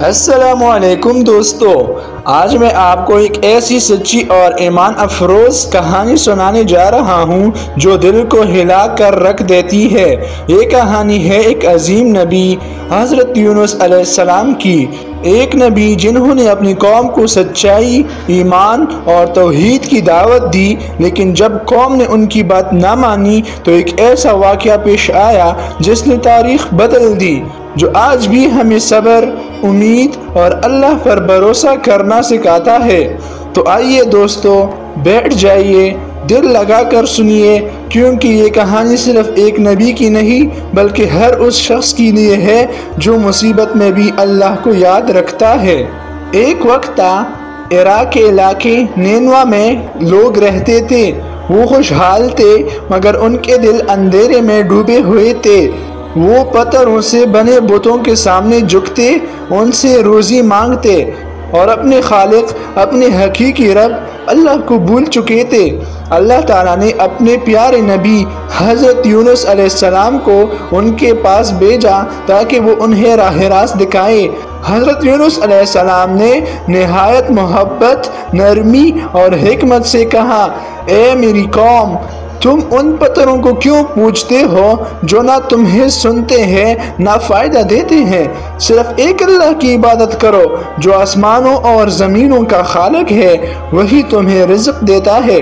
السلام علیکم دوستو، آج میں آپ کو ایک ایسی سچی اور ایمان افروز کہانی سنانے جا رہا ہوں جو دل کو ہلا کر رکھ دیتی ہے۔ یہ کہانی ہے ایک عظیم نبی حضرت یونس علیہ السلام کی، ایک نبی جنہوں نے اپنی قوم کو سچائی، ایمان اور توحید کی دعوت دی، لیکن جب قوم نے ان کی بات نہ مانی تو ایک ایسا واقعہ پیش آیا جس نے تاریخ بدل دی، جو آج بھی ہمیں صبر، امید اور اللہ پر بھروسہ کرنا سکھاتا ہے۔ تو آئیے دوستو، بیٹھ جائیے، دل لگا کر سنیے، کیونکہ یہ کہانی صرف ایک نبی کی نہیں بلکہ ہر اس شخص کے لیے ہے جو مصیبت میں بھی اللہ کو یاد رکھتا ہے۔ ایک وقت تھا، عراق کے علاقے نینوا میں لوگ رہتے تھے۔ وہ خوشحال تھے مگر ان کے دل اندھیرے میں ڈوبے ہوئے تھے۔ وہ پتھروں سے بنے بتوں کے سامنے جھکتے، ان سے روزی مانگتے اور اپنے خالق، اپنے حقیقی رب اللہ کو بھول چکے تھے۔ اللہ تعالیٰ نے اپنے پیارے نبی حضرت یونس علیہ السلام کو ان کے پاس بھیجا تاکہ وہ انہیں راہ راست دکھائے۔ حضرت یونس علیہ السلام نے نہایت محبت، نرمی اور حکمت سے کہا، اے میری قوم، تم ان پتھروں کو کیوں پوجتے ہو جو نہ تمہیں سنتے ہیں نہ فائدہ دیتے ہیں؟ صرف ایک اللہ کی عبادت کرو جو آسمانوں اور زمینوں کا خالق ہے، وہی تمہیں رزق دیتا ہے۔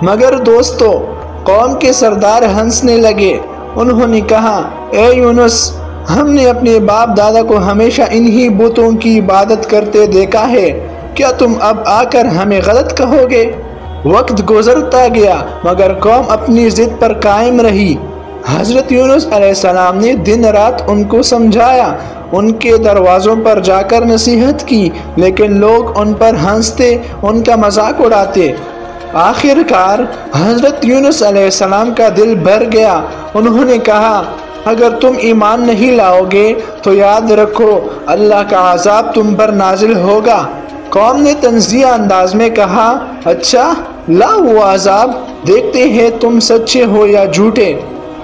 مگر دوستو، قوم کے سردار ہنسنے لگے۔ انہوں نے کہا، اے یونس، ہم نے اپنے باپ دادا کو ہمیشہ انہی بتوں کی عبادت کرتے دیکھا ہے، کیا تم اب آ کر ہمیں غلط کہو گے؟ وقت گزرتا گیا مگر قوم اپنی ضد پر قائم رہی۔ حضرت یونس علیہ السلام نے دن رات ان کو سمجھایا، ان کے دروازوں پر جا کر نصیحت کی، لیکن لوگ ان پر ہنستے، ان کا مذاق اڑاتے۔ آخر کار حضرت یونس علیہ السلام کا دل بھر گیا۔ انہوں نے کہا، اگر تم ایمان نہیں لاؤ گے تو یاد رکھو اللہ کا عذاب تم پر نازل ہوگا۔ قوم نے طنزیہ انداز میں کہا، اچھا، لا وہ عذاب، دیکھتے ہیں تم سچے ہو یا جھوٹے۔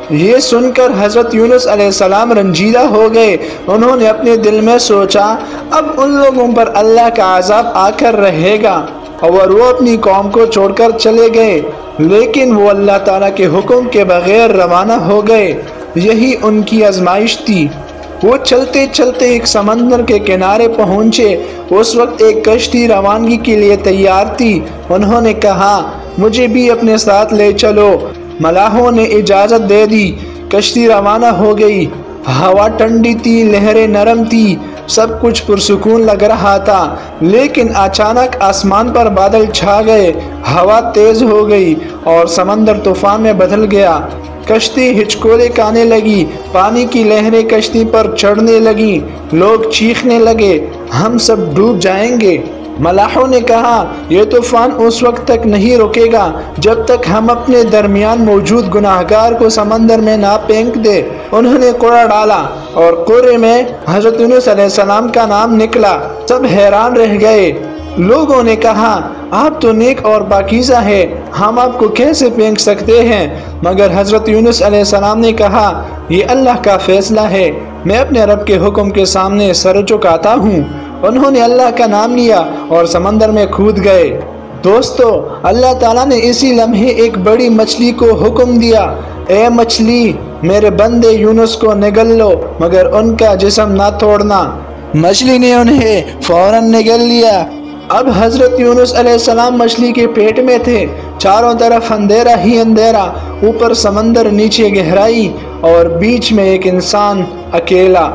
یہ سن کر حضرت یونس علیہ السلام رنجیدہ ہو گئے۔ انہوں نے اپنے دل میں سوچا، اب ان لوگوں پر اللہ کا عذاب آ کر رہے گا، اور وہ اپنی قوم کو چھوڑ کر چلے گئے۔ لیکن وہ اللہ تعالیٰ کے حکم کے بغیر روانہ ہو گئے۔ یہی ان کی آزمائش تھی۔ وہ چلتے چلتے ایک سمندر کے کنارے پہنچے۔ اس وقت ایک کشتی روانگی کے لیے تیار تھی۔ انہوں نے کہا، مجھے بھی اپنے ساتھ لے چلو۔ ملاحوں نے اجازت دے دی۔ کشتی روانہ ہو گئی۔ ہوا ٹھنڈی تھی، لہریں نرم تھی، سب کچھ پرسکون لگ رہا تھا۔ لیکن اچانک آسمان پر بادل چھا گئے، ہوا تیز ہو گئی اور سمندر طوفان میں بدل گیا۔ کشتی ہچکولے کھانے لگی، پانی کی لہریں کشتی پر چڑھنے لگیں، لوگ چیخنے لگے، ہم سب ڈوب جائیں گے۔ ملاحوں نے کہا، یہ طوفان اس وقت تک نہیں رکے گا جب تک ہم اپنے درمیان موجود گناہگار کو سمندر میں نہ پھینک دے۔ انہوں نے کوڑا ڈالا اور کوڑے میں حضرت یونس علیہ السلام کا نام نکلا۔ سب حیران رہ گئے۔ لوگوں نے کہا، آپ تو نیک اور پاکیزہ ہیں، ہم آپ کو کیسے پھینک سکتے ہیں؟ مگر حضرت یونس علیہ السلام نے کہا، یہ اللہ کا فیصلہ ہے، میں اپنے رب کے حکم کے سامنے سر جھکاتا ہوں۔ انہوں نے اللہ کا نام لیا اور سمندر میں کود گئے۔ دوستو، اللہ تعالیٰ نے اسی لمحے ایک بڑی مچھلی کو حکم دیا، اے مچھلی، میرے بندے یونس کو نگل لو مگر ان کا جسم نہ توڑنا۔ مچھلی نے انہیں فوراً نگل لیا۔ اب حضرت یونس علیہ السلام مچھلی کے پیٹ میں تھے۔ چاروں طرف اندھیرا ہی اندھیرا، اوپر سمندر، نیچے گہرائی اور بیچ میں ایک انسان اکیلا۔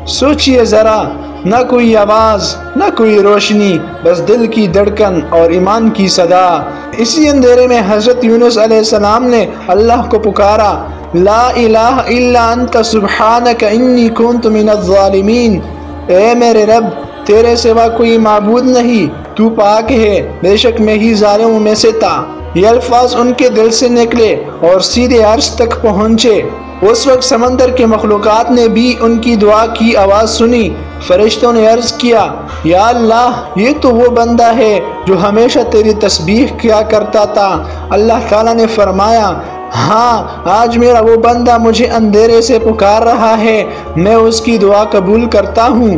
سوچئے ذرا، نہ کوئی آواز، نہ کوئی روشنی، بس دل کی دھڑکن اور ایمان کی صدا۔ اسی اندھیرے میں حضرت یونس علیہ السلام نے اللہ کو پکارا، لا الہ الا انت سبحانک انی کنت من الظالمین۔ اے میرے رب، تیرے سوا کوئی معبود نہیں، تو پاک ہے، بے شک میں ہی ظالموں میں سے تھا۔ یہ الفاظ ان کے دل سے نکلے اور سیدھے عرش تک پہنچے۔ اس وقت سمندر کے مخلوقات نے بھی ان کی دعا کی آواز سنی۔ فرشتوں نے عرض کیا، یا اللہ، یہ تو وہ بندہ ہے جو ہمیشہ تیری تسبیح کیا کرتا تھا۔ اللہ تعالیٰ نے فرمایا، ہاں، آج میرا وہ بندہ مجھے اندھیرے سے پکار رہا ہے، میں اس کی دعا قبول کرتا ہوں۔